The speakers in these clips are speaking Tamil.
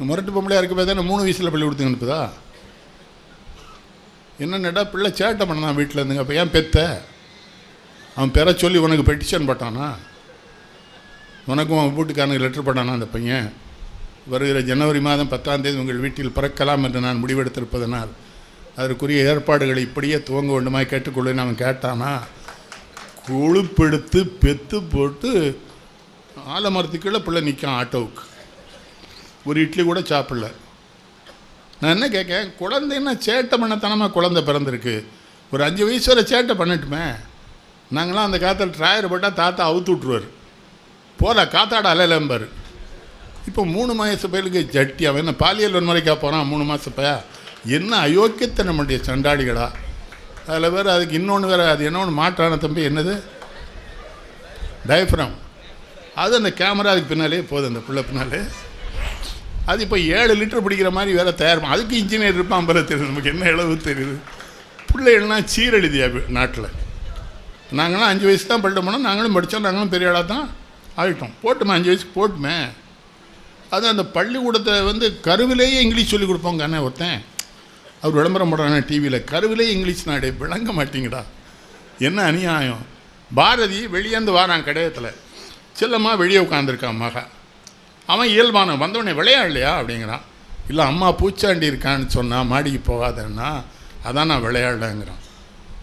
முரட்டு பொம்பளையாக இருக்க போய் தானே 3 வயசில் பள்ளி கொடுத்து அனுப்புதா? என்னென்னடா பிள்ளை சேட்டை பண்ணான் வீட்டில் இருந்துங்க. அப்போ ஏன் பெத்த? அவன் பெற சொல்லி உனக்கு பெட்டிஷன் போட்டானா? உனக்கும் அவன் வீட்டுக்காரனுக்கு லெட்டர் போட்டானா அந்த பையன்? வருகிற ஜனவரி மாதம் 10ஆம் தேதி உங்கள் வீட்டில் பிறக்கலாம் என்று நான் முடிவெடுத்திருப்பதனால் அதற்குரிய ஏற்பாடுகளை இப்படியே துவங்க வேண்டுமா கேட்டுக்கொள்ளுன்னு அவன் கேட்டானா? கொழுப்பெடுத்து பெத்து போட்டு ஆலமரத்துக்குள்ளே பிள்ளை நிற்கான் ஆட்டோவுக்கு. ஒரு இட்லி கூட சாப்பிடல. நான் என்ன கேட்கேன், குழந்தைன்னா சேட்டை பண்ணத்தனமாக குழந்தை பிறந்திருக்கு. ஒரு 5 வயசு வரை சேட்டை பண்ணட்டுமே. நாங்களாம் அந்த காலத்தில் ட்ராயர் போட்டால் தாத்தா அவுத்து விட்ருவார். போகல காத்தாட அலையிலம்பார். இப்போ 3 மாத பையலுக்கு ஜட்டி. அவன் என்ன பாலியல் வன்முறைக்காக போகிறான் 3 மாத பையா? என்ன அயோக்கியத்தை நம்முடைய சண்டாடிகளா. அதில் வேறு அதுக்கு இன்னொன்று வேறு, அது என்ன ஒன்று மாற்றான தம்பி, என்னது டயஃப்ராம். அது அந்த கேமரா அதுக்கு பின்னாலே போகுது, அந்த பிள்ளை பின்னாலே. அது இப்போ 7 லிட்டர் பிடிக்கிற மாதிரி வேறு தயார். அதுக்கு இன்ஜினியர் இருப்பான் போல தெரியுது. நமக்கு என்ன அளவு தெரியுது. பிள்ளைகள்லாம் சீரழிதியா நாட்டில். நாங்களாம் 5 வயசு தான் பள்ளிட்டு போனோம். நாங்களும் படித்தோம். நாங்களும் பெரிய ஆளாக தான் ஆகிட்டோம். போட்டுமே 5 வயசுக்கு போட்டுமே. அது அந்த பள்ளிக்கூடத்தை கருவிலேயே இங்கிலீஷ் சொல்லிக் கொடுப்போங்க. அண்ணே ஒருத்தன் அவர் விளம்பரம் போடுறானே டிவியில், கருவிலேயே இங்கிலீஷ் நாடே விளங்க மாட்டீங்கடா. என்ன அநியாயம். பாரதி வெளியேந்து வாரான் கடையத்தில். செல்லம்மா வெளியே உட்காந்துருக்கான் மகா. அவன் இயல்பான வந்தவனே விளையாடலையா அப்படிங்கிறான். இல்லை அம்மா பூச்சாண்டி இருக்கான்னு சொன்னால் மாடிக்கு போகாதன்னா, அதான் நான் விளையாடலைங்கிறான்.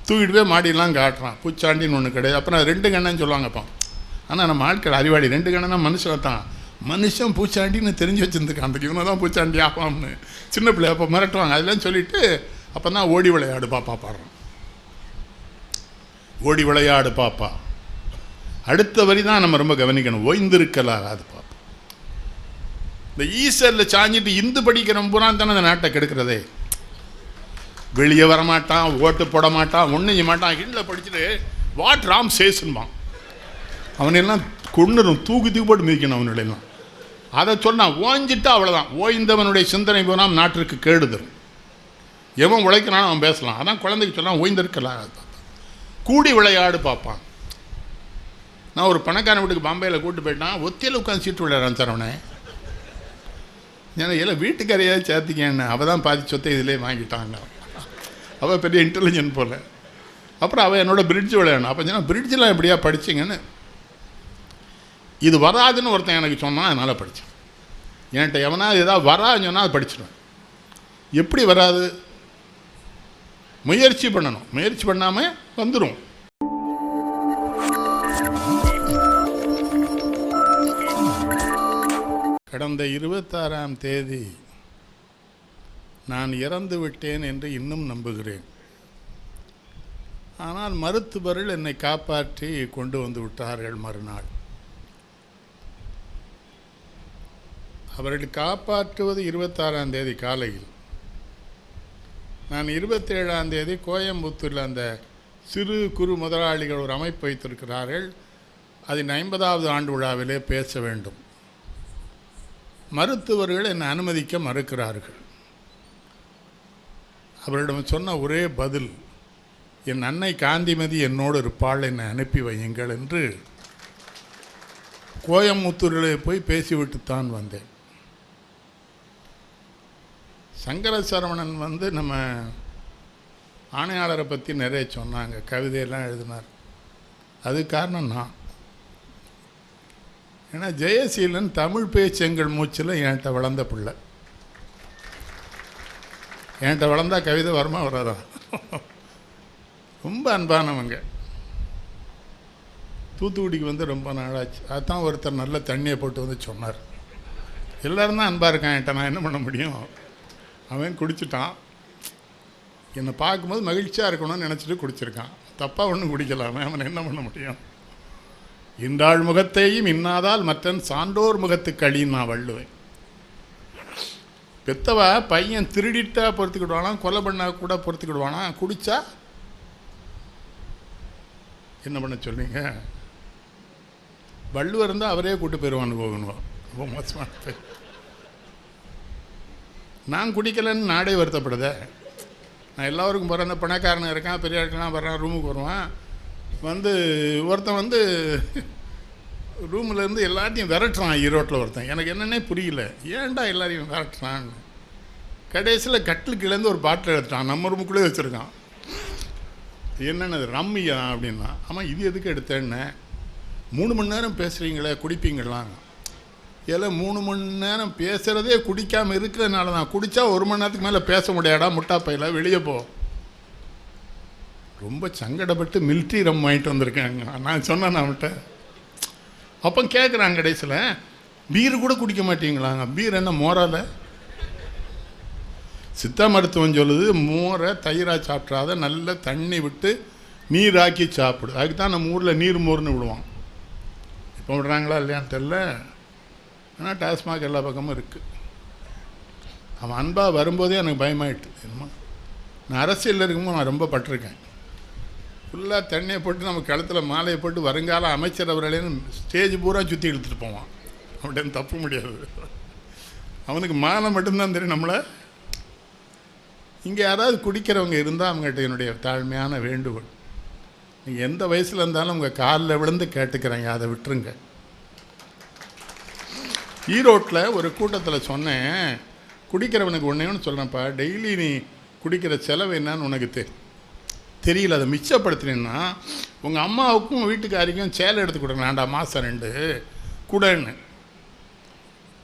தூக்கிட்டு போய் மாடிலாம் காட்டுறான். பூச்சாண்டின்னு ஒன்று கிடையாது. அப்புறம் 2 கண்ணன்னு சொல்லுவாங்கப்பா. ஆனால் நம்ம ஆட்கள் அறிவாளி. 2 கண்ணனா மனுஷனை தான். மனுஷன் பூச்சாண்டின்னு தெரிஞ்சு வச்சுருந்துருக்கான். அந்த இவனை தான் பூச்சாண்டி ஆப்பாம்னு சின்ன பிள்ளை அப்போ மிரட்டுவாங்க. அதெல்லாம் சொல்லிவிட்டு அப்போ தான் ஓடி விளையாடு பாப்பா பாடுறான். ஓடி விளையாடு பாப்பா. அடுத்த வரி தான் நம்ம ரொம்ப கவனிக்கணும். ஓய்ந்திருக்கலாகாது பாப்பா. இந்த ஈஸ்வரில் சாஞ்சிட்டு இந்து படிக்கிறவன் பூரா தானே அந்த நாட்டை கெடுக்கிறதே. வெளியே வரமாட்டான், ஓட்டு போட மாட்டான், ஒன்றும் செய்ய மாட்டான். கீழே படிச்சுட்டு வாட் ராம் சேசுன்பான். அவனெல்லாம் கொண்டுடும், தூக்கி போட்டு மிதிக்கணும் அவனுடையெல்லாம். அதை சொன்னான். ஓஞ்சிட்டா அவ்வளோதான். ஓய்ந்தவனுடைய சிந்தனை போனால் நாட்டிற்கு கேடுதல். எவன் உழைக்கிறானோ அவன் பேசலாம். அதான் குழந்தைக்கு சொன்னான் ஓய்ந்திருக்கலாகாது பாப்பா. கூடி விளையாடு பார்ப்பான். நான் ஒரு பணக்காரன் வீட்டுக்கு பாம்பேயில் கூப்பிட்டு போயிட்டான். ஒத்தியில் உட்காந்து சீட்டு விளையாடுறான் சார் அவனை. ஏன்னா எல்லாம் வீட்டுக்காரையாவது சேர்த்திக்கேன்னு. அவள் தான் பாதி சொத்தை இதிலே வாங்கிட்டாங்க. அவள் பெரிய இன்டெலிஜென்ட் போல். அப்புறம் அவள் என்னோட பிரிட்ஜ் விளையாடணும். அப்போ சொன்னால் பிரிட்ஜெலாம் எப்படியா படிச்சிங்கன்னு. இது வராதுன்னு ஒருத்தன் எனக்கு சொன்னான். அதனால் படித்தேன். என்கிட்ட எவனா ஏதாவது வராதுன்னு சொன்னால் அது படிச்சிடுவேன். எப்படி வராது? முயற்சி பண்ணணும். முயற்சி பண்ணாமல் வந்துடும். கடந்த 26ஆம் தேதி நான் இறந்து விட்டேன் என்று இன்னும் நம்புகிறேன். ஆனால் மருத்துவர்கள் என்னை காப்பாற்றி கொண்டு வந்து விட்டார்கள். மறுநாள் அவர்கள் காப்பாற்றுவது 26ஆம் தேதி காலையில். நான் 27ஆம் தேதி கோயம்புத்தூரில் அந்த சிறு குறு முதலாளிகள் ஒரு அமைப்பு வைத்திருக்கிறார்கள். அதன் 50வது ஆண்டு விழாவிலே பேச வேண்டும். மருத்துவர்கள் என்னை அனுமதிக்க மறுக்கிறார்கள். அவரிடம் சொன்ன ஒரே பதில், என் அன்னை காந்திமதி என்னோடு இருப்பாள், என்னை அனுப்பி வையுங்கள் என்று கோயம்புத்தூரில் போய் பேசிவிட்டுத்தான் வந்தேன். சங்கர சரவணன் நம்ம ஆணையாளரை பற்றி நிறைய சொன்னாங்க, கவிதையெல்லாம் எழுதினார். அது காரணம் நான். ஏன்னா ஜெயசீலன் தமிழ் பேச்செங்கள் மூச்சில் என்கிட்ட வளர்ந்த பிள்ளை. என்கிட்ட வளர்ந்தா கவிதை வருமா வராதா? ரொம்ப அன்பானவங்க. தூத்துக்குடிக்கு ரொம்ப நாளாச்சு. அதுதான் ஒருத்தர் நல்ல தண்ணியை போட்டு வந்து சொன்னார். எல்லோரும் தான் அன்பாக இருக்கான் என்கிட்ட. நான் என்ன பண்ண முடியும்? அவன் குடிச்சிட்டான். என்னை பார்க்கும்போது மகிழ்ச்சியாக இருக்கணும்னு நினச்சிட்டு குடிச்சிருக்கான். தப்பாக ஒன்றும் குடிக்கலாமே. அவனை என்ன பண்ண முடியும்? இன்றாள் முகத்தையும் இன்னாதால் மற்றன் சான்றோர் முகத்துக்கு அழின்னு நான் வள்ளுவேன். பெத்தவ பையன் திருடிட்டா பொறுத்துக்கிடுவானா, கொலை பண்ணா கூட பொறுத்துக்கிடுவானா, குடித்தா என்ன பண்ண சொல்றீங்க? வள்ளுவர் இருந்தால் அவரே கூட்டு போயிடுவான்னு போகணும். ரொம்ப மோசமான பேர். நான் குடிக்கலைன்னு நாடே வருத்தப்படுதே. நான் எல்லோருக்கும் போகிறேன். அந்த பணக்காரன் இருக்கான், பெரிய ஆட்கள்லாம் வர்றான், ரூமுக்கு வருவான். ஒருத்தன் ரூம்லேருந்து எல்லாத்தையும் விரட்டுறான் ஈரோட்டில் ஒருத்தன். எனக்கு என்னன்னே புரியல, ஏன்டா எல்லாரையும் விரட்டுறான்னு. கடைசியில் கட்டிலுக்குலேருந்து ஒரு பாட்டில் எடுத்துட்டான், நம்ம ரூமுக்குள்ளே வச்சுருக்கான். என்னென்னது ரம்மியா அப்படின்னா, ஆமாம் இது எதுக்கு எடுத்தேன்னு. 3 மணி நேரம் பேசுகிறீங்களே, குடிப்பீங்களாங்க. இதில் 3 மணி நேரம் பேசுகிறதே குடிக்காமல் இருக்கிறதுனால தான். குடித்தா 1 மணி நேரத்துக்கு மேலே பேச முடியாடா முட்டாப்பையில், வெளியே போ. ரொம்ப சங்கடப்பட்டு மில்ட்ரி ரம் வாங்கிட்டு வந்திருக்காங்க. நான் சொன்னேன் அவன்கிட்ட. அப்போ கேட்குறாங்க கடைசியில், பீரு கூட குடிக்க மாட்டீங்களாங்க. பீர் என்ன மோரால? சித்தா மருத்துவம் சொல்லுது, மோரை தயிராக சாப்பிட்றாத, நல்ல தண்ணி விட்டு நீராக்கி சாப்பிடு. அதுக்கு தான் நம்ம ஊரில் நீர் மோர்னு விடுவான். இப்போ விடுறாங்களா இல்லையான்னு தெரில. ஆனால் டாஸ்மாக் எல்லா பக்கமும் இருக்குது. அவன் அன்பாக வரும்போதே எனக்கு பயமாயிட்டு. என்னமோ நான் அரசியலில் இருக்கும்போது நான் ரொம்ப பட்டிருக்கேன். ஃபுல்லாக தண்ணியை போட்டு நம்ம கழுத்தில் மாலையை போட்டு வருங்கால அமைச்சர் அவர்களேன்னு ஸ்டேஜ் பூரா சுற்றி இழுத்துட்டு போவான். அவன்கிட்ட தப்ப முடியாது. அவனுக்கு மாலை மட்டும்தான் தெரியும் நம்மளை. இங்கே யாராவது குடிக்கிறவங்க இருந்தால் அவங்ககிட்ட என்னுடைய தாழ்மையான வேண்டுகோள், நீங்கள் எந்த வயசில் இருந்தாலும் உங்கள் காலில் விழுந்து கேட்டுக்கிறேங்க, அதை விட்டுருங்க. ஈரோட்டில் ஒரு கூட்டத்தில் சொன்னேன், குடிக்கிறவனுக்கு ஒன்றேன்னு சொல்கிறேன்ப்பா, டெய்லி நீ குடிக்கிற செலவு என்னன்னு உனக்கு தெரியல, அதை மிச்சப்படுத்தினேன்னா உங்கள் அம்மாவுக்கும் வீட்டுக்காரிக்கும் சேலை எடுத்து கொடுங்க, வேண்டாம் மாதம் 2 கூடன்னு.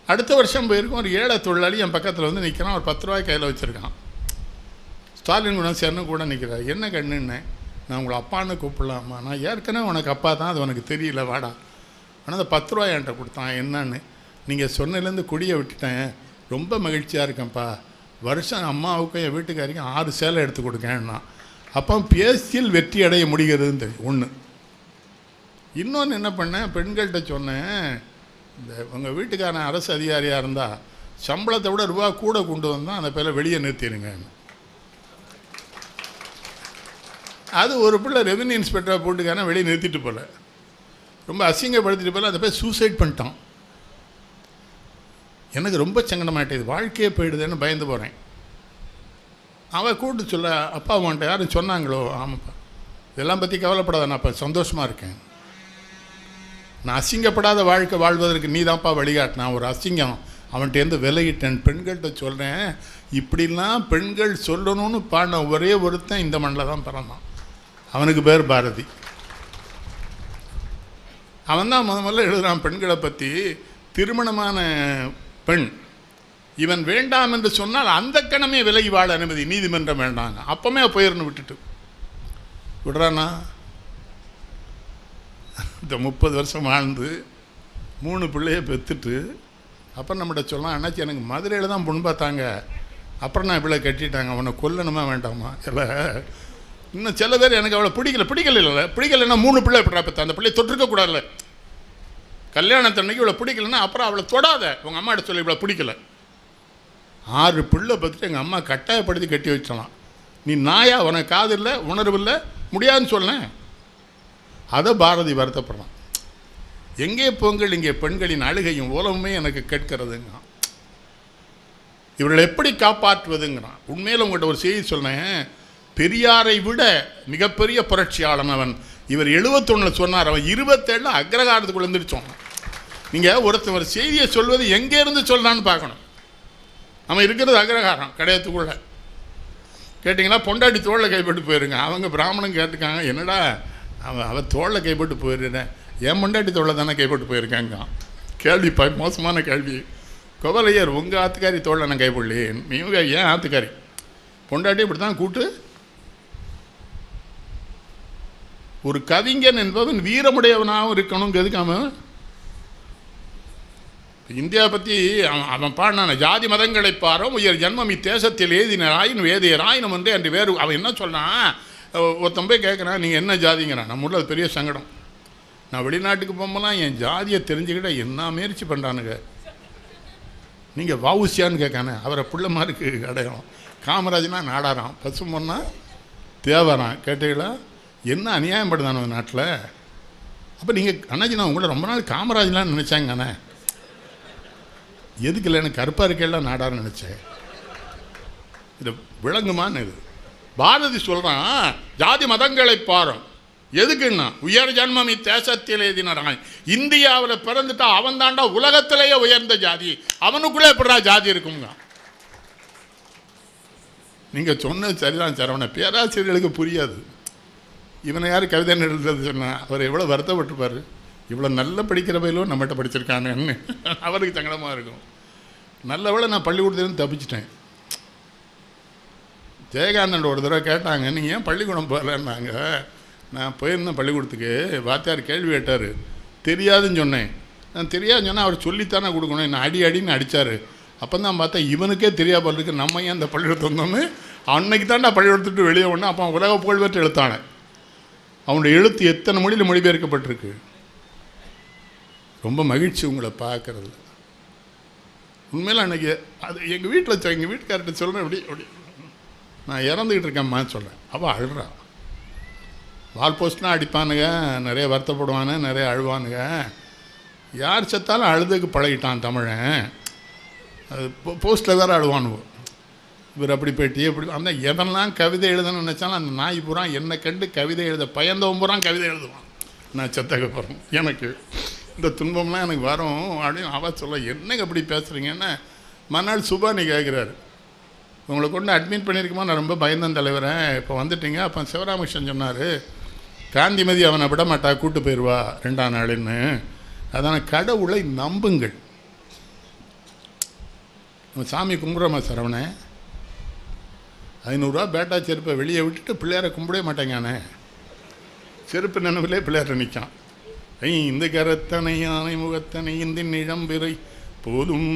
அடுத்த வருஷம் போயிருக்கும், ஒரு ஏழை தொழிலாளி என் பக்கத்தில் வந்து நிற்கிறான், ஒரு 10 ரூபாய் கையில் வச்சுருக்கான். ஸ்டாலின் குணம் சேர்னு கூட நிற்கிறார். என்ன கண்ணுன்னு, நான் உங்களை அப்பான்னு கூப்பிடலாமா? நான் ஏற்கனவே உனக்கு அப்பா தான், அது உனக்கு தெரியல, வாடா. ஆனால் அந்த 10 ரூபாய் என்கிட்ட கொடுத்தான். என்னன்னு, நீங்கள் சொன்னதுலேருந்து குடியை விட்டுட்டேன், ரொம்ப மகிழ்ச்சியாக இருக்கேன்ப்பா, வருஷம் அம்மாவுக்கும் என் வீட்டுக்காரிக்கும் 6 சேலை எடுத்து கொடுக்கேன்னா. அப்போ பேசியில் வெற்றி அடைய முடிகிறதுன்னு தெரியும். ஒன்று. இன்னொன்று என்ன பண்ணேன், பெண்கள்கிட்ட சொன்னேன், இந்த உங்கள் வீட்டுக்காரன் அரசு அதிகாரியாக இருந்தால் சம்பளத்தை விட ரூபா கூட கொண்டு வந்தால் அந்த பேரை வெளியே நிறுத்திடுங்க. அது ஒரு பிள்ளை ரெவென்யூ இன்ஸ்பெக்டராக போட்டுக்காரன் வெளியே நிறுத்திட்டு போல, ரொம்ப அசிங்கப்படுத்திட்டு போல, அந்த பேர் சூசைட் பண்ணிட்டான். எனக்கு ரொம்ப சங்கடமாயிட்டது, வாழ்க்கையே போயிடுதுன்னு பயந்து போகிறேன். அவன் கூப்பிட்டு சொல்ல, அப்பா அவன்கிட்ட யாரும் சொன்னாங்களோ? ஆமாப்பா, இதெல்லாம் பற்றி கவலைப்படாத, நான் அப்போ சந்தோஷமாக இருக்கேன். நான் அசிங்கப்படாத வாழ்க்கை வாழ்வதற்கு நீ தான்ப்பா வழிகாட்டினா. ஒரு அசிங்கம் அவன்கிட்டேருந்து விலகிட்டேன். பெண்கள்கிட்ட சொல்கிறேன், இப்படிலாம் பெண்கள் சொல்லணும்னு பாடின ஒரே ஒருத்தன் இந்த மண்ணில் தான் பிறந்தான். அவனுக்கு பேர் பாரதி. அவன் தான் முதல்ல எழுதுகிறான் பெண்களை பற்றி. திருமணமான பெண் இவன் வேண்டாம் என்று சொன்னால் அந்த கணமே விலகி வாழ அனுமதி, நீதிமன்றம் வேண்டாங்க. அப்போமே போயிருந்து விட்டுட்டு விடுறானா? இந்த 30 வருஷம் வாழ்ந்து 3 பிள்ளையை பெற்றுட்டு அப்புறம் நம்மகிட்ட சொல்லலாம், அண்ணாச்சி எனக்கு மதுரையில் தான் பொண்ணு பார்த்தாங்க, அப்புறம் நான் இவ்வளோ கட்டிட்டாங்க, அவனை கொல்லணுமா வேண்டாமா? இல்லை, இன்னும் சில பேர் எனக்கு அவ்வளோ பிடிக்கலைன்னா 3 பிள்ளை எப்படா பெற்ற, அந்த பிள்ளையை தொட்டிருக்கக்கூடாதுல்ல. கல்யாணத்தன்னைக்கு இவ்வளோ பிடிக்கலன்னா அப்புறம் அவளை தொடாத, உங்கள் அம்மாட்ட சொல்லி இவ்வளோ பிடிக்கல. 6 பிள்ளை பார்த்துட்டு எங்கள் அம்மா கட்டாயப்படுத்தி கட்டி வச்சலாம். நீ நாயா, உனக்கு காது இல்லை, உணர்வு இல்லை, முடியாதுன்னு சொன்னேன். அதை பாரதி வருத்தப்படுறான். எங்கே போங்கள் இங்கே பெண்களின் அழுகையும் ஓலமுமே எனக்கு கேட்கிறதுங்க. இவர்களை எப்படி காப்பாற்றுவதுங்கிறான். உண்மையில் உங்கள்கிட்ட ஒரு செய்தி சொன்னேன், பெரியாரை விட மிகப்பெரிய புரட்சியாளன் அவன். இவர் 71 சொன்னார், அவன் 27 அக்ரகாரத்துக்குள்ள இருந்துருச்சோம். நீங்கள் ஒருத்தர் ஒரு செய்தியை சொல்வது எங்கேருந்து சொல்கிறான்னு பார்க்கணும். அவன் இருக்கிறது அக்ரகாரம் கடையத்துக்குள்ள. கேட்டிங்களா, பொண்டாட்டி தோளில் கைப்பட்டு போயிருங்க. அவங்க பிராமணன் கேட்டுக்காங்க, என்னடா அவன் தோளில் கைப்பட்டு போயிருந்தேன், என் பொண்டாட்டி தோளில் தானே கைப்பட்டு போயிருக்காங்க. கேள்வி மோசமான கேள்வி. கோவலையர், உங்கள் ஆத்துக்காரி தோளில் நான் கைப்படலையே, இவங்க ஏன் ஆத்துக்காரி பொண்டாட்டி இப்படி தான் கூட்டு. ஒரு கவிஞன் என்பவன் வீரமுடையவனாகவும் இருக்கணுங்கிறதுக்கு அவன் இந்தியா பற்றி அவன் பாடினான, ஜாதி மதங்களை பாரும் உயர் ஜன்மம் இத்தேசத்தில் ஏதினராயின் வேதியராயினும் வந்து அன்று வேறு. அவன் என்ன சொன்னான், ஒருத்தன் போய் கேட்குறான், நீங்கள் என்ன ஜாதிங்கிறான். நம்ம ஊரில் அது பெரிய சங்கடம். நான் வெளிநாட்டுக்கு போகும்போலாம் என் ஜாதியை தெரிஞ்சுக்கிட்ட என்ன முயற்சி பண்ணுறானுங்க. நீங்கள் வவுசியான்னு கேட்கானே, அவரை புள்ள மாதிரிக்கு அடையாளம். காமராஜனா நாடாராம், பசுமொன்னா தேவரான். கேட்டீங்களா, என்ன அநியாயம் படுதான நாட்டில். அப்போ நீங்கள் அண்ணாச்சி, நான் உங்களை ரொம்ப நாள் காமராஜ்லான்னு நினச்சாங்க. அண்ணே எதுக்கு இல்லை, எனக்கு கருப்பாக இருக்கலாம் நாடார்னு நினச்சேன். இது விளங்குமான்னு. இது பாரதி சொல்கிறான், ஜாதி மதங்களை பாரும் எதுக்குன்னா உயர் ஜன்மம் இத்தேசத்தில் எழுதினான். இந்தியாவில் பிறந்துட்டா அவன் தாண்டா உலகத்திலேயே உயர்ந்த ஜாதி. அவனுக்குள்ளே எப்படா ஜாதி இருக்குங்க? நீங்கள் சொன்னது சரிதான் சரவண. பேராசிரியர்களுக்கு புரியாது. இவனை யார் கவிதை எழுதுறது சொன்னால் அவர் எவ்வளோ வருத்தப்பட்டிருப்பார். இவ்வளோ நல்ல படிக்கிற பயிலும் நம்மகிட்ட படிச்சிருக்கானேன்னு அவருக்கு சங்கடமாக இருக்கும். நல்லவேளை நான் பள்ளிக்கூடத்துலேருந்து தப்பிச்சிட்டேன். ஜெயகாந்தன் ஒரு தடவை கேட்டாங்க, நீங்கள் ஏன் பள்ளிக்கூடம் போகலன்னாங்க. நான் போயிருந்தேன் பள்ளிக்கூடத்துக்கு. வாத்தியார் கேள்வி கேட்டார், தெரியாதுன்னு சொன்னேன். நான் தெரியாதுன்னு சொன்னால் அவர் சொல்லித்தானே கொடுக்கணும். என்ன அடின்னு அடித்தார். அப்போ தான் பார்த்தா இவனுக்கே தெரியா போல இருக்கு, நம்ம ஏன் அந்த பள்ளிக்கூடத்தை வந்தோன்னு. அன்னைக்கு தாண்டா பள்ளிக்கூடத்துட்டு வெளியே ஒன்று. அப்போ உலக புகழ்பெற்று எழுத்தானே. அவனுடைய எழுத்து எத்தனை மொழியில் மொழிபெயர்க்கப்பட்டிருக்கு. ரொம்ப மகிழ்ச்சி உங்களை பார்க்குறது. உண்மையில் அன்றைக்கி அது எங்கள் வீட்டில் எங்கள் வீட்டுக்கார்ட்ட சொல்கிறேன், அப்படி நான் இறந்துக்கிட்டு இருக்கேம்மா சொல்கிறேன். அவள் அழுறா. வால் போஸ்ட்லாம் அடிப்பானுங்க, நிறைய வருத்தப்படுவானு, நிறைய அழுவானுங்க. யார் செத்தாலும் அழுதுக்கு பழகிட்டான் தமிழன். அது போஸ்ட்டில் வேறு அழுவானுவோம். இவர் அப்படி போயிட்டு எப்படி அந்த எதெல்லாம் கவிதை எழுதணும்னு நினச்சாலும் அந்த நாய் பூரா என்னை கண்டு கவிதை எழுத பயந்தவன் பூரா கவிதை எழுதுவான். நான் செத்தக்க போகிறேன், எனக்கு இந்த துன்பம்லாம் எனக்கு வரும் அப்படின்னு அவள் சொல்ல. என்னங்க அப்படி பேசுகிறீங்கன்னா மறுநாள் சுபானி கேட்குறாரு, உங்களை கொண்டு அட்மிட் பண்ணியிருக்குமா? நான் ரொம்ப பயந்தன் தலைவரை, இப்போ வந்துட்டீங்க. அப்போ சிவராமகிருஷ்ணன் சொன்னார், காந்திமதி அவனை விட மாட்டா, கூட்டு போயிடுவா 2ஆம் நாளுன்னு. அதான கடவுளை நம்புங்கள். நம்ம சாமி கும்பிட்றோமா சரவணே? 500 ரூபா பேட்டா செருப்பை வெளியே விட்டுட்டு பிள்ளையாரை கும்பிடவே மாட்டேங்கானே. செருப்பு நினைவிலே பிள்ளையாரை நிற்கான். இந்த கரத்தனை யானை முகத்தனை இந்த நிழம்பிறை போதும்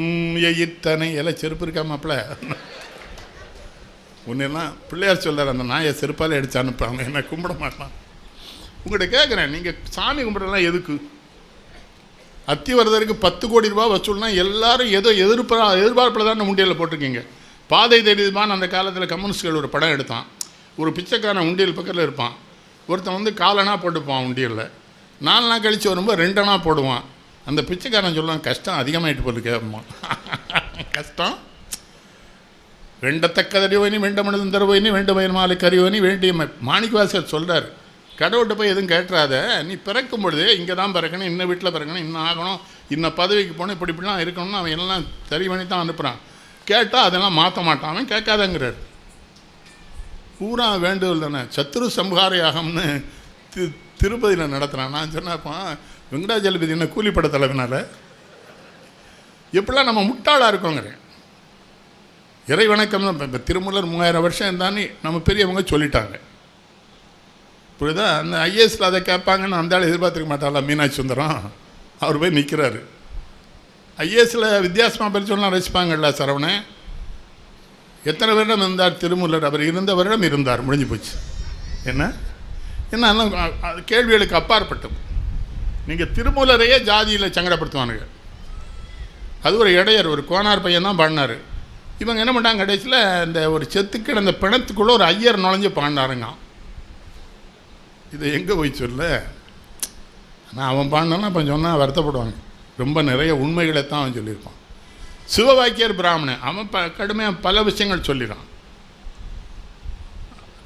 எயித்தனை எல்லாம் செருப்பு இருக்காமப்பில். ஒன்றெல்லாம் பிள்ளையார் சொல்லார், அந்த நாயை செருப்பாலே அடிச்சு அனுப்பாங்க, என்ன கும்பிட மாட்டான். உங்கள்கிட்ட கேட்குறேன், நீங்கள் சாமி கும்பிட்றலாம் எதுக்கு? அத்திவரதருக்கு 10 கோடி ரூபா வசூல்னா எல்லாரும் ஏதோ எதிர்பார்ப்பில் தான் உண்டியலில் போட்டிருக்கீங்க. பாதை தெரியுதுமான்னு அந்த காலத்தில் கம்யூனிஸ்ட்கள் ஒரு படம் எடுத்தான். ஒரு பிச்சைக்காரன் உண்டியல் பக்கத்தில் இருப்பான். ஒருத்தன் வந்து 4 அணா போட்டுப்பான் உண்டியலில். 4 நாள் கழித்து வரும்போது 2 அணா போடுவான். அந்த பிச்சைக்காரன் சொல்லுவான், கஷ்டம் அதிகமாகிட்டு போட்டு கேட்பான். கஷ்டம் வேண்டத்தக்கதறிவோனி வேண்டமனதும் தருவோனி வேண்ட மயில் மாலை கறிவோனி வேண்டிய மாணிக்கவாசர் சொல்கிறார். கடவுள்கிட்ட போய் எதுவும் கேட்டுறாத, நீ பிறக்கும் பொழுது இங்கே தான் பிறக்கணும், இன்னும் வீட்டில் பிறக்கணும், இன்னும் ஆகணும், இன்னும் பதவிக்கு போகணும், இப்படிலாம் இருக்கணும்னு அவன் எல்லாம் சரி பண்ணி தான் அனுப்புகிறான். கேட்டால் அதெல்லாம் மாற்ற மாட்டான். அவன் கேட்காதங்கிறார். பூரா வேண்டுதல் தானே. சத்ரு சம்ஹார யாகம்னு திருப்பதியில் நடத்துகிறான். நான் சொன்னப்போ வெங்கடாஜலபதி என்ன கூலிப்பட தலைவனால எப்படிலாம் நம்ம முட்டாளாக இருக்கோங்கிறேன். இறை வணக்கம் தான். இப்போ திருமூலர் 3000 வருஷம் இருந்தான்னு நம்ம பெரியவங்க சொல்லிட்டாங்க. இப்படிதான் அந்த ஐஏஎஸில் அதை கேட்பாங்கன்னு அந்த ஆள் எதிர்பார்த்துக்க மாட்டாளா? மீனாட்சி சுந்தரம் அவர் போய் நிற்கிறாரு. ஐஏஎஸில் வித்தியாசமாக பேர் சொன்னால் ரசிப்பாங்கள்ல சரவணன். எத்தனை வருடம் இருந்தார் திருமூலர்? அவர் இருந்த வருடம் இருந்தார், முடிஞ்சு போச்சு. என்ன கேள்விகளுக்கு அப்பாற்பட்டது. நீங்கள் திருமூலரையே ஜாதியில் சங்கடப்படுத்துவானுங்க. அது ஒரு இடையர், ஒரு கோனார் பையன் தான் பாடினார். இவங்க என்ன பண்ணாங்க, கடைசியில் இந்த ஒரு செத்துக்கு அந்த பிணத்துக்குள்ளே ஒரு ஐயர் நுழைஞ்சு பாடினாருங்க. இதை எங்கே போய் சொல்ல? நான் அவன் பாடினாலும் அப்போ சொன்னால் வருத்தப்படுவாங்க. ரொம்ப நிறைய உண்மைகளை தான் அவன் சொல்லியிருப்பான். சிவவாக்கியர் பிராமணன், அவன் கடுமையாக பல விஷயங்கள் சொல்லிடான்.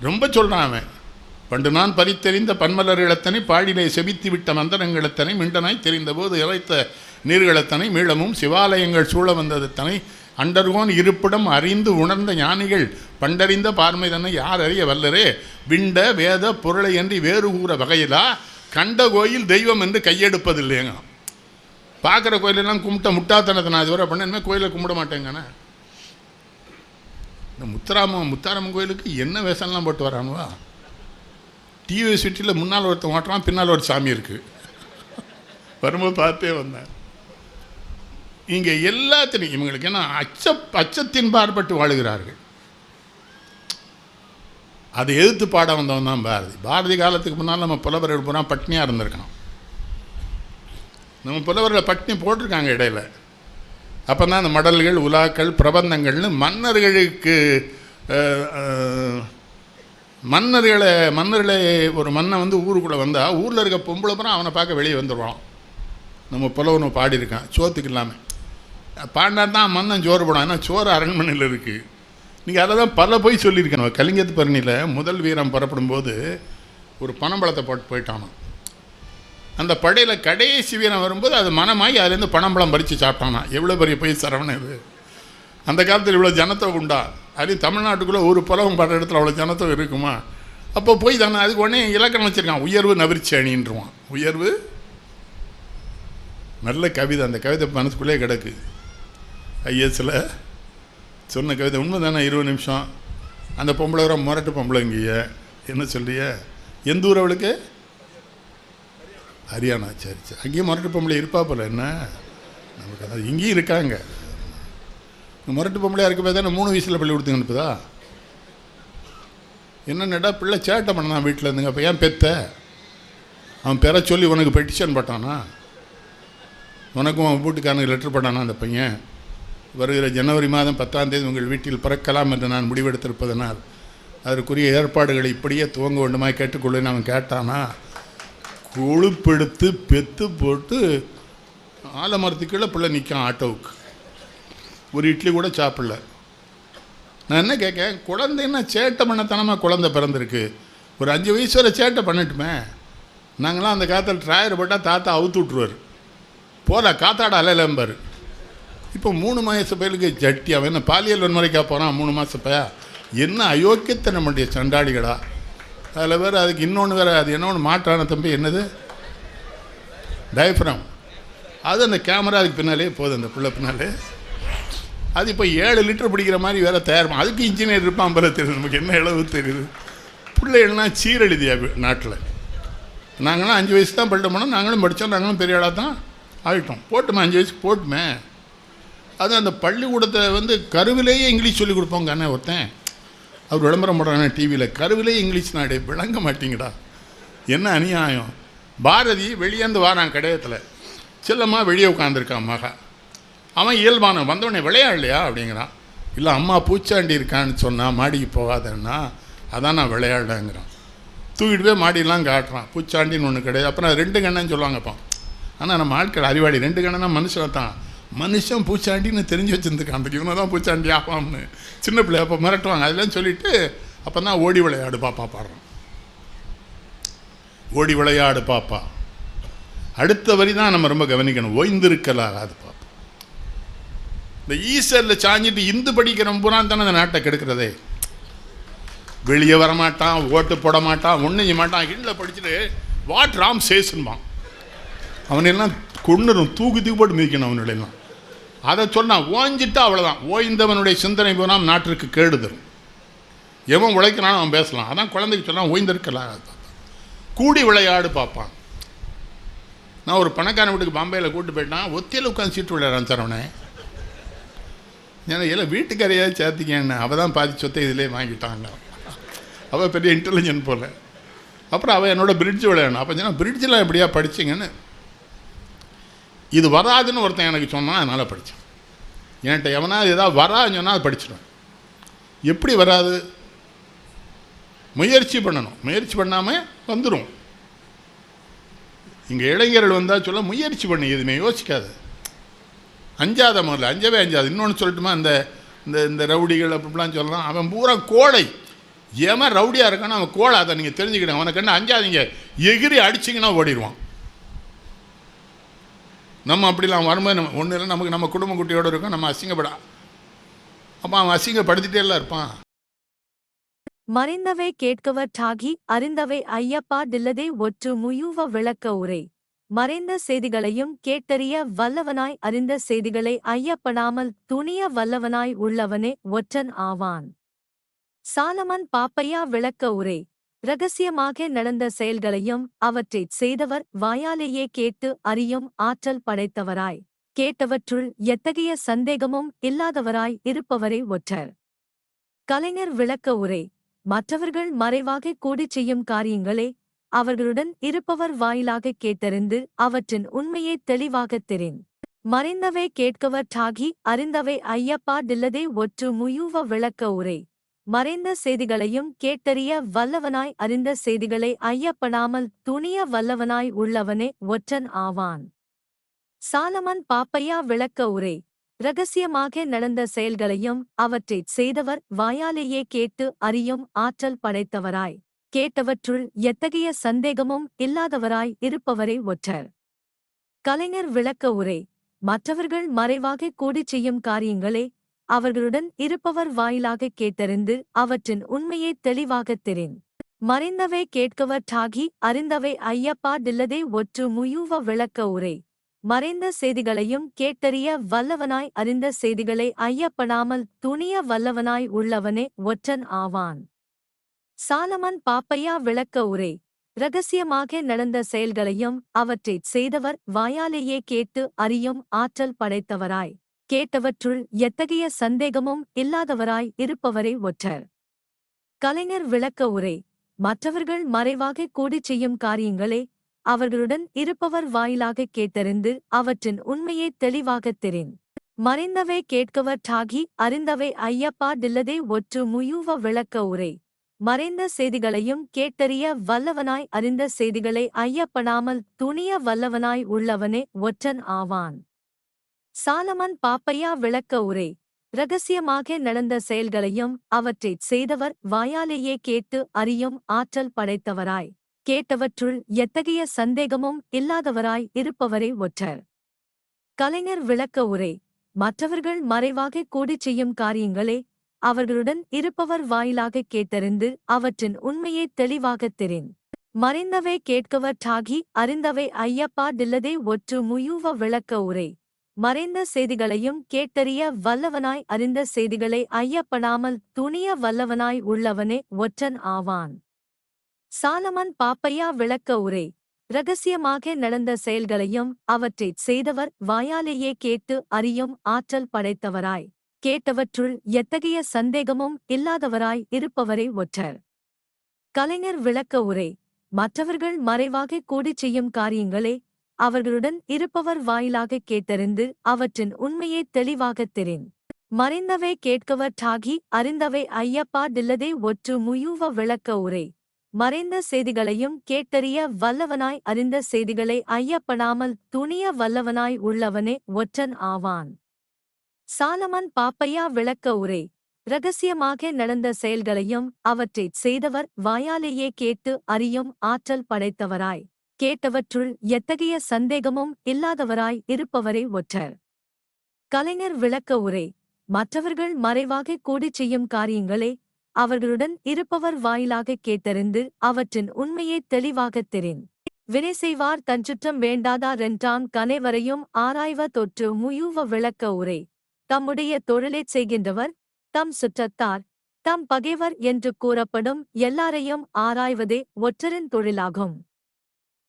ரொம்ப சொல்கிறான் அவன். பண்டு நான் பறித்தெறிந்த பன்மலர் இளத்தனை பாடிலே செபித்து விட்ட மந்திரங்களத்தனை மிண்டனாய் தெரிந்தபோது இறைத்த நீர்களத்தனை மீளமும் சிவாலயங்கள் சூழ வந்ததத்தனை அண்டர்கோன் இருப்பிடம் அறிந்து உணர்ந்த ஞானிகள் பண்டறிந்த பார்மை தன்னை யார் அறிய வல்லரே விண்ட வேத பொருளை என்று வேறு கூற வகையிலா கண்ட கோயில் தெய்வம் என்று கையெடுப்பதில்லைங்க. பார்க்குற கோயிலெல்லாம் கும்பிட்ட முட்டாத்தனத்தை நான் இதுவரை பண்ண, இனிமேல் கோயிலை கும்பிட மாட்டேங்கண்ணே. இந்த முத்தாரம்மன் கோயிலுக்கு என்ன வேஷம்லாம் போட்டு வரானுவா? டிவி சிட்டியில் முன்னால் ஒருத்தன் ஓட்டுறான், பின்னால் ஒரு சாமி இருக்குது. வரும்போது பார்த்தே வந்தேன். இங்கே எல்லாத்திலையும் இவங்களுக்கு என்ன அச்சத்தின் பார்ப்பட்டு வாழுகிறார்கள். அதை எதிர்த்து பாட வந்தவன் தான் பாரதி. பாரதி காலத்துக்கு முன்னால் நம்ம புலவர்கள் பூரா பட்னியாக இருந்திருக்கான். நம்ம புலவர்களை பட்னி போட்டிருக்காங்க இடையில. அப்போ தான் அந்த மடல்கள் உலாக்கள் பிரபந்தங்கள்னு மன்னர்களை ஒரு மன்னன் வந்து ஊருக்குள்ளே வந்தால் ஊரில் இருக்க பொம்பளை பூரா அவனை பார்க்க வெளியே வந்துடுவான். நம்ம புலவனை பாடியிருக்கான் சோத்துக்கு இல்லாமல். பாடினா தான் மன்னன் சோறு போடான். ஏன்னா சோறு அரண்மனையில் இருக்குது. நீங்கள் அதை தான் பல போய் சொல்லியிருக்கணும். கலிங்கத்து பரணியில் முதல் வீரம் புறப்படும் போது ஒரு பனம்பழத்தை போட்டு போயிட்டானோ. அந்த படையில் கடைசி வீரன் வரும்போது அது மனமாகி அதுலேருந்து பனம்பழம் பறித்து சாப்பிட்டானா. எவ்வளோ பெரிய போய் சரவணன் இது. அந்த காலத்தில் இவ்வளோ ஜனத்தொகை உண்டா? அதுவும் தமிழ்நாட்டுக்குள்ளே ஒரு புலவம் படுற இடத்துல அவ்வளோ ஜனத்தொகை இருக்குமா? அப்போ போய் தானே அதுக்கு உடனே இலக்கணம் வச்சுருக்கான், உயர்வு நவிர்ச்சி அணின்றுவான். உயர்வு நல்ல கவிதை, அந்த கவிதை மனசுக்குள்ளே கிடக்கு. ஐஎஸில் சொன்ன கவிதை உண்மை தானே. 20 நிமிஷம் அந்த பொம்பளை வர முரட்டு பொம்பளைங்கிய என்ன சொல்றிய? எந்த ஊர் அவளுக்கு? ஹரியானா. சரி சரி, அங்கேயும் முரட்டு பொம்பளை இருப்பா போல. என்ன நமக்கு அதாவது இங்கேயும் இருக்காங்க. முரட்டு பொம்பளையாக இருக்க போய் தானே 3 வயசில் பள்ளி கொடுத்து அனுப்புதா? என்னென்னடா பிள்ளை சேட்டை பண்ணான் வீட்டில் இருந்துங்க. அப்போ ஏன் பெத்த? அவன் பெற சொல்லி உனக்கு பெட்டிஷன் போட்டானா? உனக்கும் அவன் வீட்டுக்காரனுக்கு லெட்டர் போட்டானா அந்த பையன்? வருகிற ஜனவரி மாதம் 10ஆம் தேதி உங்கள் வீட்டில் பிறக்கலாம் என்று நான் முடிவெடுத்திருப்பதனால் அதற்குரிய ஏற்பாடுகளை இப்படியே துவங்க வேண்டுமாய் கேட்டுக்கொள்ளுன்னு அவன் கேட்டானா? கொழுப்பெடுத்து பெத்து போட்டு ஆலமரத்துக்குள்ளே பிள்ளை நிற்கான் ஆட்டோவுக்கு. ஒரு இட்லி கூட சாப்பிடல. நான் என்ன கேட்கேன், குழந்தைன்னா சேட்டை பண்ணத்தனமாக குழந்தை பிறந்திருக்கு. ஒரு 5 வயசு வரை சேட்டை பண்ணட்டுமே. நாங்களாம் அந்த காலத்தில் ட்ராயர் போட்டால் தாத்தா அவுத்து விட்ருவார். போல காத்தாட அலையிலம்பார். இப்போ 3 மாத பையலுக்கு ஜட்டி. அவன் என்ன பாலியல் வன்முறைக்காக போகிறான் 3 மாத பையா? என்ன அயோக்கியத்தனம் பண்ணிய சண்டாடிகளா. அதில் வேறு அதுக்கு இன்னொன்று வேறு, அது என்ன ஒன்று மாற்றான தம்பி, என்னது டயஃப்ராம். அது அந்த கேமரா அதுக்கு பின்னாலே போகுது, அந்த பிள்ளை பின்னாலே. அது இப்போ 7 லிட்டர் பிடிக்கிற மாதிரி வேலை தயாரிப்பான். அதுக்கு இன்ஜினியர் இருப்பான் போல தெரியுது. நமக்கு என்ன அளவு தெரியுது. பிள்ளைகள்லாம் சீரழிதியா நாட்டில். நாங்களாம் 5 வயசு தான் பள்ளிட்டு போனோம். நாங்களும் படித்தோம். நாங்களும் பெரிய ஆளாக தான் ஆகிட்டோம். போட்டுமே 5 வயசுக்கு போட்டுமே. அது அந்த பள்ளிக்கூடத்தை கருவிலேயே இங்கிலீஷ் சொல்லிக் கொடுப்போங்க. அண்ணன் ஒருத்தன் அவர் விளம்பரம் போடுறாங்க டிவியில், கருவிலேயே இங்கிலீஷ் நாடு. விளங்க மாட்டிங்கடா, என்ன அநியாயம். பாரதி வெளியேந்து வாரான் கடையத்தில், செல்லம்மா வெளியே உட்காந்துருக்கான் மகா. அவன் இயல்பான வந்தவனே விளையாடலையா அப்படிங்கிறான். இல்லை அம்மா பூச்சாண்டி இருக்கான்னு சொன்னால் மாடிக்கு போகாதன்னா, அதான் நான் விளையாடலைங்கிறான். தூக்கிட்டு போய் மாடியெல்லாம் காட்டுறான். பூச்சாண்டின்னு ஒன்று கிடையாது. அப்புறம் 2 கண்ணன்னு சொல்லுவாங்கப்பா. ஆனால் நம்ம ஆட்கள் அறிவாளி. 2 கண்ணனா மனுஷன் தான். மனுஷன் பூச்சாண்டின்னு தெரிஞ்சு வச்சுருந்துக்கான். அந்த இவனை தான் பூச்சாண்டி ஆகாம்னு சின்ன பிள்ளை அப்போ மிரட்டுவாங்க. அதெல்லாம் சொல்லிவிட்டு அப்போ தான் ஓடி விளையாடு பாப்பா பாடுறான். ஓடி விளையாடு பாப்பா. அடுத்த வரி தான் நம்ம ரொம்ப கவனிக்கணும். ஓய்ந்திருக்கலாகாது பாப்பா. இந்த ஈஸ்டரில் சாஞ்சிட்டு இந்து படிக்கிறவன் பூரா தானே அந்த நாட்டை கெடுக்கிறதே. வெளியே வரமாட்டான், ஓட்டு போட மாட்டான், ஒன்றும் செய்ய மாட்டான். ஹிண்டில் படிச்சுட்டு வாட் ராம் சேஸ்ன்பான். அவனெல்லாம் கொண்டுரும், தூக்கி போட்டு மிதிக்கணும் அவனுடையெல்லாம். அதை சொன்னான் ஓஞ்சிட்டா அவ்வளோதான். ஓய்ந்தவனுடைய சிந்தனை பூரா நாட்டிற்கு கேடு தரும். எவன் உழைக்கிறானோ அவன் பேசலாம். அதான் குழந்தைக்கு சொன்னான் ஓய்ந்திருக்கலாகாது பாப்பா. கூடி விளையாடு பாப்பான். நான் ஒரு பணக்காரன் வீட்டுக்கு பாம்பேயில் கூப்பிட்டு போயிட்டான். ஒத்தியில் உட்காந்து சீட்டு விளையாடுறான் சரவணே. ஏன்னா எல்லாம் வீட்டுக்காரையாவது சேர்த்திக்கேன்னு. அவள் தான் பாதி சொத்தை இதிலே வாங்கிட்டாங்க. அவள் பெரிய இன்டெலிஜென்ட் போல். அப்புறம் அவள் என்னோட பிரிட்ஜ் விளையாடணும். அப்போ சொன்னால் பிரிட்ஜில் எப்படியா படிச்சிங்கன்னு. இது வராதுன்னு ஒருத்தன் எனக்கு சொன்னான், அதனால் படித்தேன். என்கிட்ட எவனாவது ஏதாவது வராதுன்னு சொன்னால் அது படிச்சிடுவேன். எப்படி வராது? முயற்சி பண்ணணும். முயற்சி பண்ணாமல் வந்துடும். இங்கே இளைஞர்கள் வந்தால் சொல்ல முயற்சி பண்ணி எதுவுமே யோசிக்காது. அஞ்சாத முதல்ல, அஞ்சவே அஞ்சாது. இன்னொன்று சொல்லட்டுமா, இந்த இந்த இந்த ரவுடிகள் அப்படிலாம் சொல்லலாம். அவன் பூரா கோழை. ஏமா ரவுடியாக இருக்கான்னு அவன் கோழை. அதை நீங்கள் தெரிஞ்சுக்கிட்டேன். அவனுக்கு என்ன அஞ்சாதீங்க, எகிரி அடிச்சிங்கன்னா ஓடிடுவான். நம்ம அப்படிலாம் வரும்போது நம்ம ஒன்றும் இல்லை, நமக்கு நம்ம குடும்ப குட்டியோடு இருக்கோம், நம்ம அசிங்கப்படா. அப்போ அவன் அசிங்கப்படுத்திட்டே எல்லாம் இருப்பான். மறைந்தவை கேட்கவர் டாகி அறிந்தவை ஐயப்பா டில்லதே ஒற்று முயூவ விளக்க உரை. மறைந்த செய்திகளையும் கேட்டறிய வல்லவனாய் அறிந்த செய்திகளை ஐயப்படாமல் துணிய வல்லவனாய் உள்ளவனே ஒற்றன் ஆவான். சாலமன் பாப்பையா விளக்க உரை. இரகசியமாக நடந்த செயல்களையும் அவற்றைச் செய்தவர் வாயாலேயே கேட்டு அறியும் ஆற்றல் படைத்தவராய், கேட்டவற்றுள் எத்தகைய சந்தேகமும் இல்லாதவராய் இருப்பவரே ஒற்றர். கலைஞர் விளக்க உரை. மற்றவர்கள் மறைவாக கூடிச் செய்யும் காரியங்களே அவர்களுடன் இருப்பவர் வாயிலாக கேட்டறிந்து அவற்றின் உண்மையை தெளிவாகத் தெரின். மறைந்தவை கேட்கவர் டாகி அறிந்தவை ஐயப்பா டில்லதே ஒற்று முயூவ விளக்க உரை. மறைந்த செய்திகளையும் கேட்டறிய வல்லவனாய் அறிந்த செய்திகளை ஐயப்படாமல் துணிய வல்லவனாய் உள்ளவனே ஒற்றன் ஆவான். சாலமன் பாப்பையா விளக்க உரை. இரகசியமாக நடந்த செயல்களையும் அவற்றைச் செய்தவர் வாயாலேயே கேட்டு அறியும் ஆற்றல் படைத்தவராய், கேட்டவற்றுள் எத்தகைய சந்தேகமும் இல்லாதவராய் இருப்பவரே ஒற்றர். கலைஞர் விளக்க உரை. மற்றவர்கள் மறைவாக கூடிச் செய்யும் காரியங்களே அவர்களுடன் இருப்பவர் வாயிலாகக் கேட்டறிந்து அவற்றின் உண்மையைத் தெளிவாகத் தெரின். மறைந்தவை கேட்கவற்றாகி அறிந்தவை ஐயப்பா டில்லதே ஒற்று முயூவ விளக்க உரை. மறைந்த செய்திகளையும் கேட்டறிய வல்லவனாய் அறிந்த செய்திகளை ஐயப்படாமல் துணிய வல்லவனாய் உள்ளவனே ஒற்றன் ஆவான். சாலமன் பாப்பையா விளக்க உரை. இரகசியமாக நடந்த செயல்களையும் அவற்றைச் செய்தவர் வாயாலேயே கேட்டு அறியும் ஆற்றல் படைத்தவராய் கேட்டவற்றுள் எத்தகைய சந்தேகமும் இல்லாதவராய் இருப்பவரே ஒற்றர். கலைஞர் விளக்க உரை. மற்றவர்கள் மறைவாக கூடிச் செய்யும் காரியங்களே அவர்களுடன் இருப்பவர் வாயிலாகக் கேட்டறிந்து அவற்றின் உண்மையைத் தெளிவாகத் தெரின். மறைந்தவை கேட்கவற்றாகி அறிந்தவை ஐயப்பா டில்லதே ஒற்று முயூவ விளக்க உரை. மறைந்த செய்திகளையும் கேட்டறிய வல்லவனாய் அறிந்த செய்திகளை ஐயப்படாமல் துணிய வல்லவனாய் உள்ளவனே ஒற்றன் ஆவான். சாலமன் பாப்பையா விளக்க உரை. இரகசியமாக நடந்த செயல்களையும் அவற்றைச் செய்தவர் வாயாலேயே கேட்டு அறியும் ஆற்றல் படைத்தவராய் கேட்டவற்றுள் எத்தகைய சந்தேகமும் இல்லாதவராய் இருப்பவரே ஒற்றர். கலைஞர் விளக்க உரை. மற்றவர்கள் மறைவாக கூடிச் செய்யும் காரியங்களே அவர்களுடன் இருப்பவர் வாயிலாகக் கேட்டறிந்து அவற்றின் உண்மையைத் தெளிவாகத் தெரின். மறைந்தவை கேட்கவற்றாகி அறிந்தவை ஐயப்பா டில்லதே ஒற்று முயூவ விளக்க உரை. மறைந்த செய்திகளையும் கேட்டறிய வல்லவனாய் அறிந்த செய்திகளை ஐயப்படாமல் துணிய வல்லவனாய் உள்ளவனே ஒற்றன் ஆவான். சாலமன் பாப்பையா விளக்க உரை. இரகசியமாக நடந்த செயல்களையும் அவற்றைச் செய்தவர் வாயாலேயே கேட்டு அறியும் ஆற்றல் படைத்தவராய் கேட்டவற்றுள் எத்தகைய சந்தேகமும் இல்லாதவராய் இருப்பவரே ஒற்றர். கலைஞர் விளக்க உரை. மற்றவர்கள் மறைவாக கூடிச் செய்யும் காரியங்களே அவர்களுடன் இருப்பவர் வாயிலாகக் கேட்டறிந்து அவற்றின் உண்மையைத் தெளிவாகத் தெரின். மறைந்தவை கேட்கவற்றாகி அறிந்தவை ஐயப்பா டில்லதே ஒற்று முயூவ விளக்க உரை. மறைந்த செய்திகளையும் கேட்டறிய வல்லவனாய் அறிந்த செய்திகளை ஐயப்படாமல் துணிய வல்லவனாய் உள்ளவனே ஒற்றன் ஆவான். சாலமன் பாப்பையா விளக்க உரை. இரகசியமாக நடந்த செயல்களையும் அவற்றைச் செய்தவர் வாயாலேயே கேட்டு அறியும் ஆற்றல் படைத்தவராய் கேட்டவற்றுள் எத்தகைய சந்தேகமும் இல்லாதவராய் இருப்பவரே ஒற்றர். கலைஞர் விளக்க உரை. மற்றவர்கள் மறைவாக கூடிச் செய்யும் காரியங்களே அவர்களுடன் இருப்பவர் வாயிலாகக் கேட்டறிந்து அவற்றின் உண்மையைத் தெளிவாகத் தெரின். வினை செய்வார் தஞ்சுற்றம் வேண்டாதாரென்றான் கனைவரையும் ஆராய்வ தொற்று முயூவ விளக்க உரை. தம்முடைய தொழிலைச் செய்கின்றவர் தம் சுற்றத்தார் தம் பகைவர் என்று கூறப்படும் எல்லாரையும் ஆராய்வதே ஒற்றரின் தொழிலாகும்.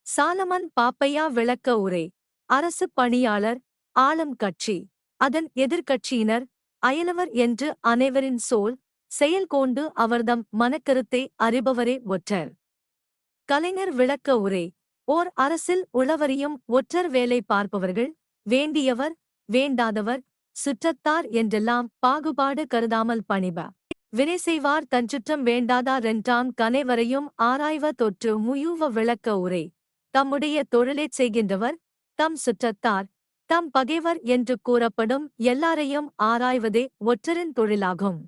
சாலமன் பாப்பையா விளக்க உரை. அரசு பணியாளர் ஆளும் கட்சி அதன் எதிர்க்கட்சியினர் அயலவர் என்று அனைவரின் சோல் செயல் கொண்டு அவர்தம் மனக்கருத்தை அறிபவரே ஒற்றர். கலைஞர் விளக்க உரை. ஓர் அரசில் உளவறியும் ஒற்றர் வேலை பார்ப்பவர்கள் வேண்டியவர் வேண்டாதவர் சுற்றத்தார் என்றெல்லாம் பாகுபாடு கருதாமல் பணிப. வினை செய்வார் தஞ்சுற்றம் வேண்டாதாரென்றான் கனைவரையும் ஆராய்வ தொற்று முயூவ விளக்க உரை. தம்முடைய தொழிலைச் செய்கின்றவர் தம் சுற்றத்தார் தம் பகைவர் என்று கூறப்படும் எல்லாரையும் ஆராய்வதே ஒற்றரின் தொழிலாகும்.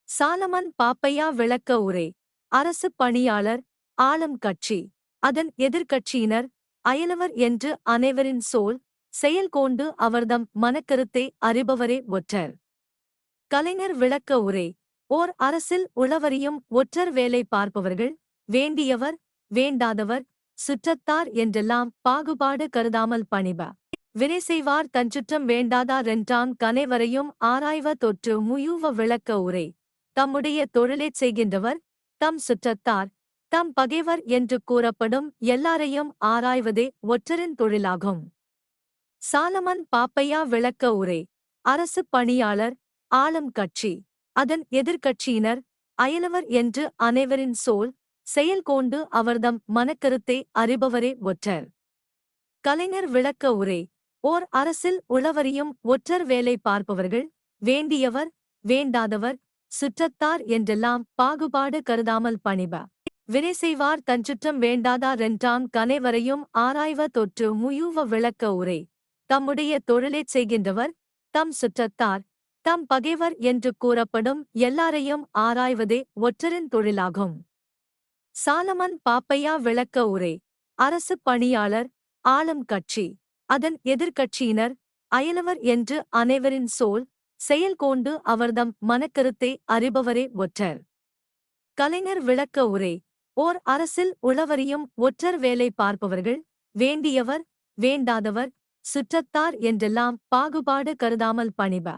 சாலமன் பாப்பையா விளக்க உரை. அரசு பணியாளர் ஆளும் கட்சி அதன் எதிர்க்கட்சியினர் அயலவர் என்று அனைவரின் சோல் செயல் கொண்டு அவர்தம் மனக்கருத்தை அறிபவரே ஒற்றர். கலைஞர் விளக்க உரை. ஓர் அரசில் உளவறியும் ஒற்றர் வேலை பார்ப்பவர்கள் வேண்டியவர் வேண்டாதவர் சுற்றத்தார் என்றெல்லாம் பாகுபாடு கருதாமல் பணிப. வினை செய்வார் தஞ்சுற்றம் வேண்டாதாரென்றான் கனைவரையும் ஆராய்வ தொற்று முயூவ விளக்க உரை. தம்முடைய தொழிலைச் செய்கின்றவர் தம் சுற்றத்தார் தம் பகைவர் என்று கூறப்படும் எல்லாரையும் ஆராய்வதே ஒற்றரின் தொழிலாகும். சாலமன் பாப்பையா விளக்க உரை. அரசு பணியாளர் ஆளும் கட்சி அதன் எதிர்க்கட்சியினர் அயலவர் என்று அனைவரின் சோல் செயல் கொண்டு அவர்தம் மனக்கருத்தை அறிபவரே ஒற்றர். கலைஞர் விளக்க உரை. ஓர் அரசில் உளவறியும் ஒற்றர் வேலை பார்ப்பவர்கள் வேண்டியவர் வேண்டாதவர் சுற்றத்தார் என்றெல்லாம் பாகுபாடு கருதாமல் பணிப. வினை செய்வார் தஞ்சுற்றம் வேண்டாதாரென்றான் கனைவரையும் ஆராய்வ தொற்று முயூவ விளக்க உரை. தம்முடைய தொழிலைச் செய்கின்றவர் தம் சுற்றத்தார் தம் பகைவர் என்று கூறப்படும் எல்லாரையும் ஆராய்வதே ஒற்றரின் தொழிலாகும். சாலமன் பாப்பையா விளக்க உரை. அரசு பணியாளர், ஆளும் கட்சி, அதன் எதிர்க்கட்சியினர், அயலவர் என்று அனைவரின் செயல் கொண்டு அவர்தம் மனக்கருத்தை அறிபவரே ஒற்றர். கலைஞர் விளக்க உரை. ஓர் அரசில் உளவறியும் ஒற்றர் வேலை பார்ப்பவர்கள், வேண்டியவர், வேண்டாதவர், சுற்றத்தார் என்றெல்லாம் பாகுபாடு கருதாமல் பணிப.